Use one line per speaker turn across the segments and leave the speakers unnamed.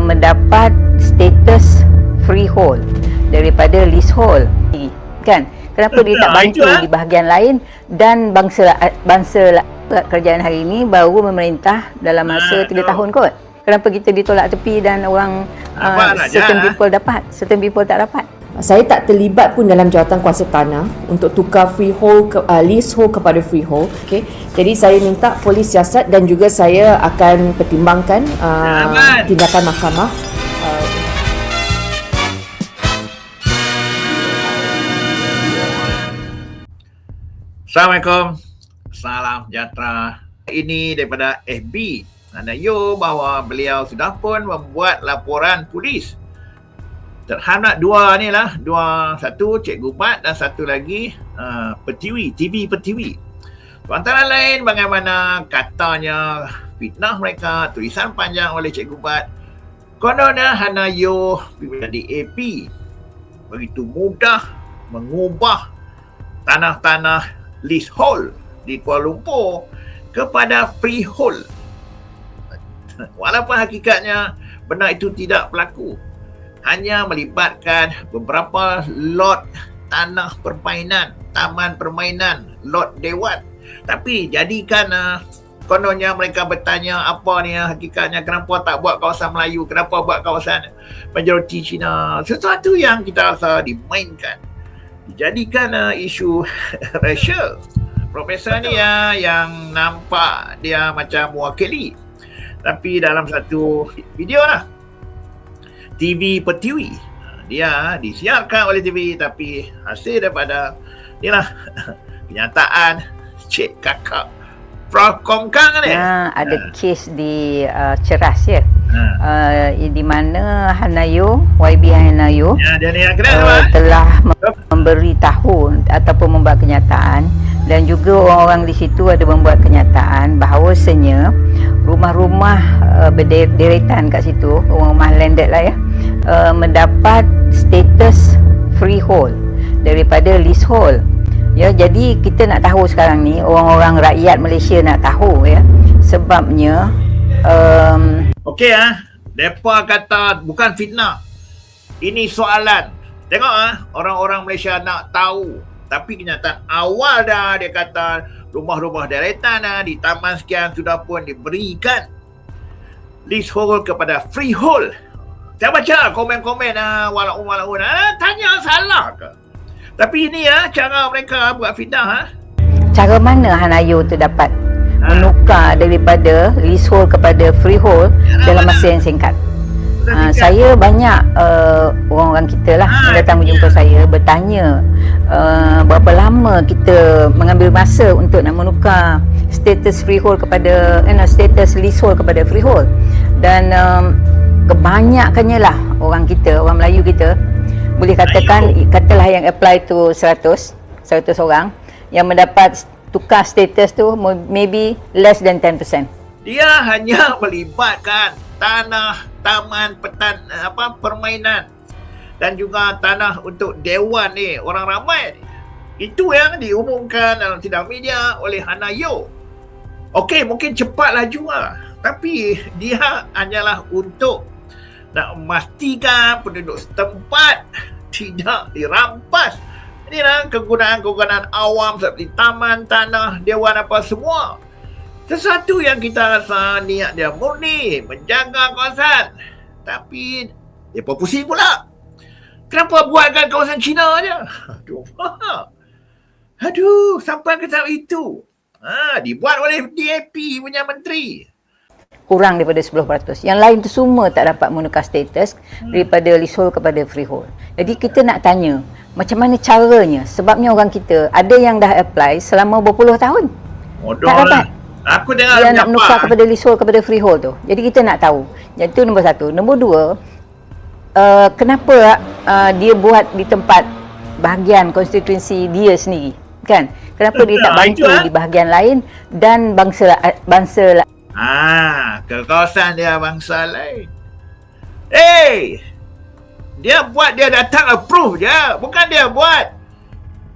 mendapat status freehold daripada leasehold, kan? Kenapa dia tak bantu di bahagian lain? Dan bangsa kerajaan hari ini baru memerintah dalam masa 3 tahun kot. Kenapa kita ditolak tepi dan orang certain people dapat, certain people tak dapat?
Saya tak terlibat pun dalam jawatan kuasa tanah untuk tukar leasehold kepada freehold. Okay. Jadi saya minta polis siasat dan juga saya akan pertimbangkan tindakan mahkamah.
Assalamualaikum. Salam sejahtera. Ini daripada FB. Hanayo bahawa beliau sudah pun membuat laporan polis terhadap dua ni lah. Satu Cikgu Bat dan satu lagi Pertiwi, TV Pertiwi. Antara lain bagaimana katanya fitnah mereka, tulisan panjang oleh Cikgu Bat. Kononnya Hanayo menjadi AP begitu mudah mengubah tanah-tanah leasehold di Kuala Lumpur kepada freehold. Walaupun hakikatnya benda itu tidak berlaku. Hanya melibatkan beberapa lot tanah permainan, taman permainan, lot dewan. Tapi jadikan kononnya mereka bertanya apa ni hakikatnya, kenapa tak buat kawasan Melayu, kenapa buat kawasan majoriti Cina. Sesuatu yang kita rasa dimainkan, dijadikan isu racial. Profesor ni yang nampak dia macam mewakili. Tapi dalam satu video lah, TV Pertiwi, dia disiarkan oleh TV, tapi hasil daripada inilah kenyataan Cik Kakak Prof Kongkang ni.
Ada kes di Ceras ya. Di mana Hanayo, YB Hanayo telah memberitahu ataupun membuat kenyataan, dan juga orang-orang di situ ada membuat kenyataan bahawasanya rumah-rumah berderetan kat situ, rumah landed lah ya, mendapat status freehold daripada leasehold. Ya, jadi kita nak tahu sekarang ni, orang-orang rakyat Malaysia nak tahu ya, sebabnya
okey depa kata bukan fitnah. Ini soalan. Tengok orang-orang Malaysia nak tahu. Tapi kenyataan awal dah dia kata rumah-rumah deretan di taman sekian sudah pun diberikan leasehold kepada freehold. Saya baca komen-komen walaupun tanya salah ke? Tapi ini cara mereka buat fitnah.
Cara mana Hanayo tu dapat menukar daripada leasehold kepada freehold dalam masa yang singkat? Saya banyak orang-orang kita lah yang datang menjumpa saya, bertanya berapa lama kita mengambil masa untuk nak menukar status freehold kepada status leasehold kepada freehold. Dan kebanyakannya lah orang kita, orang Melayu kita, boleh katakan, katalah yang apply tu 100 orang yang mendapat tukar status tu maybe less than 10%.
Dia hanya melibatkan tanah, taman, permainan dan juga tanah untuk dewan ni, orang ramai ni. Itu yang diumumkan dalam sidang media oleh Hanayo. Okey, mungkin cepat laju tapi dia hanyalah untuk nak memastikan penduduk setempat tidak dirampas. Inilah kegunaan-kegunaan awam seperti taman, tanah, dewan apa semua. Sesuatu yang kita rasa niat dia murni menjaga kawasan, tapi dia pusing pula. Kenapa buatkan kawasan Cina je? Aduh, sampai ke tahap itu. Dibuat oleh DAP punya menteri.
Kurang daripada 10%. Yang lain tu semua tak dapat menukar status daripada leasehold kepada freehold. Jadi kita nak tanya, macam mana caranya? Sebabnya orang kita ada yang dah apply selama berpuluh tahun. Tak dapat.
Aku dengar
dia nak menukar kepada leasehold kepada freehold tu. Jadi kita nak tahu. Jadi itu nombor satu. Nombor dua, kenapa dia buat di tempat bahagian konstituensi dia sendiri, kan? Kenapa dia tak bantu di bahagian lain dan bangsa
ke kawasan dia bangsa lain. Dia buat, dia datang approve je, bukan dia buat.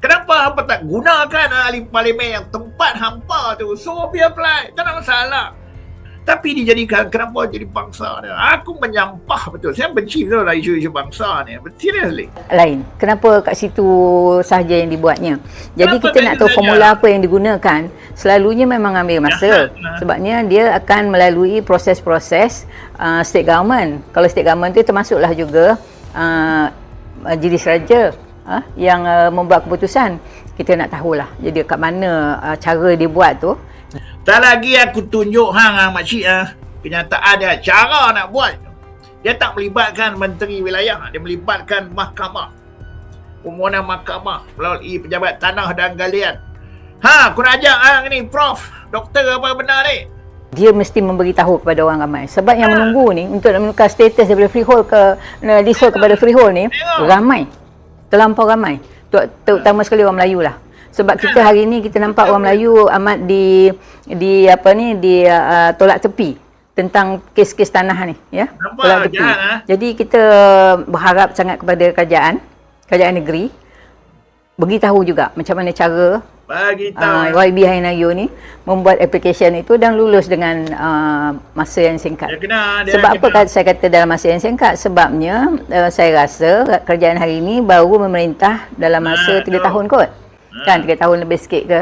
Kenapa hampa tak gunakan ahli parlimen yang tempat hampa tu? So, biar apply, tak ada masalah. Tapi dijadikan kenapa jadi bangsa ni? Aku menyampah betul. Saya benci betul lah isu-isu bangsa ni. Seriously.
Lain. Kenapa kat situ sahaja yang dibuatnya? Jadi
Kenapa
kita nak tahu
saja?
formula apa yang digunakan. Selalunya memang ambil masa. Sebabnya dia akan melalui proses-proses state government. Kalau state government tu termasuklah juga majlis raja yang membuat keputusan. Kita nak tahulah. Jadi kat mana cara dia buat tu.
Tak lagi aku tunjuk makcik kenyataan dia, cara nak buat. Dia tak melibatkan menteri wilayah, dia melibatkan mahkamah. Permohonan mahkamah melalui pejabat tanah dan galian. Aku nak ajak ni Prof, doktor apa benar ni?
Dia mesti memberitahu kepada orang ramai. Sebab yang menunggu ni untuk menukar status daripada freehold ke leasehold kepada freehold ni ramai. Terlampau ramai. Terutama sekali orang Melayu lah. Sebab kita hari ni kita nampak orang Melayu amat tolak tepi tentang kes-kes tanah ni, ya. Tolak tepi. Jadi kita berharap sangat kepada kerajaan negeri beritahu juga macam mana cara YB Hari Raya ni membuat application itu dan lulus dengan masa yang singkat. Sebab apa saya kata dalam masa yang singkat? Sebabnya saya rasa kerajaan hari ini baru memerintah dalam masa 3 tahun kot. Kan 3 tahun lebih sikit ke.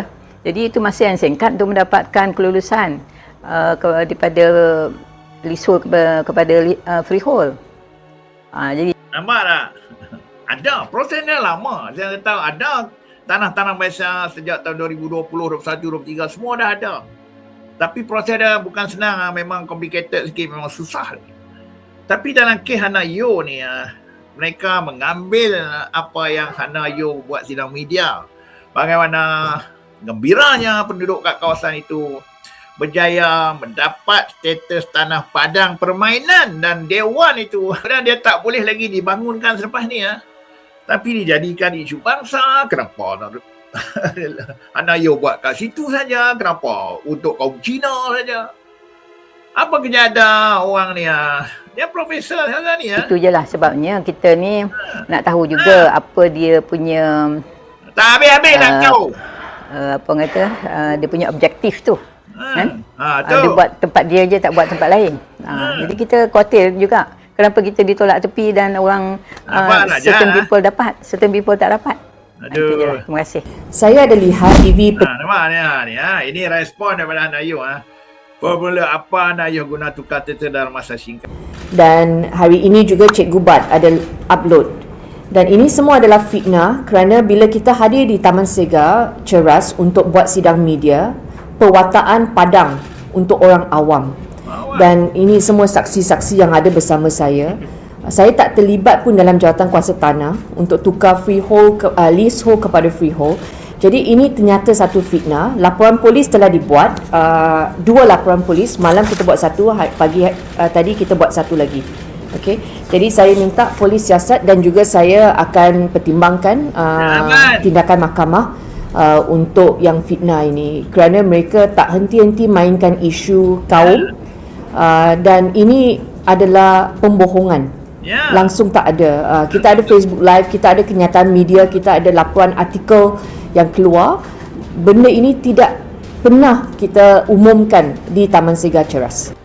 Jadi itu masa yang singkat untuk mendapatkan kelulusan daripada leasehold kepada freehold. Jadi
nampak tak? Ada prosesnya lama. Saya tahu ada tanah-tanah biasa sejak tahun 2020, 21, 23 semua dah ada. Tapi proses dia bukan senang, memang complicated sikit, memang susah. Tapi dalam kes Hana Yo ni mereka mengambil apa yang Hana Yo buat sidang media. Bagaimana gembiranya penduduk kat kawasan itu berjaya mendapat status tanah padang permainan dan dewan itu. Dan dia tak boleh lagi dibangunkan selepas ni tapi dijadikan isu bangsa. Kenapa Hana Yo buat kat situ saja? Kenapa untuk kaum Cina saja? Apa kerja ada orang ni dia profesor saja ni
itu je lah sebabnya kita ni nak tahu juga apa dia punya
tak habis-habis nak tahu.
Apa kata dia punya objektif tu. Kan?
Tu.
Dia buat tempat dia je, tak buat tempat lain. Jadi kita khawatir juga kenapa kita ditolak tepi dan orang certain people dapat, certain people tak dapat. Itu je lah. Terima kasih.
Saya ada lihat TV
nampak ni ini respon daripada Hana Yo formula apa Hana Yo guna tukar teta dalam masa singkat.
dan hari ini juga Cikgu Bat ada upload. Dan ini semua adalah fitnah kerana bila kita hadir di Taman Segar Ceras untuk buat sidang media, perwataan padang untuk orang awam. Dan ini semua saksi-saksi yang ada bersama saya. Saya tak terlibat pun dalam jawatan kuasa tanah untuk tukar leasehold kepada freehold. Jadi ini ternyata satu fitnah. Laporan polis telah dibuat, 2 laporan polis. Malam kita buat satu, pagi tadi kita buat satu lagi. Okey. Jadi saya minta polis siasat dan juga saya akan pertimbangkan tindakan mahkamah untuk yang fitnah ini kerana mereka tak henti-henti mainkan isu kaum dan ini adalah pembohongan. Langsung tak ada. Kita ada Facebook Live, kita ada kenyataan media, kita ada laporan artikel yang keluar. Benda ini tidak pernah kita umumkan di Taman Segar Ceras.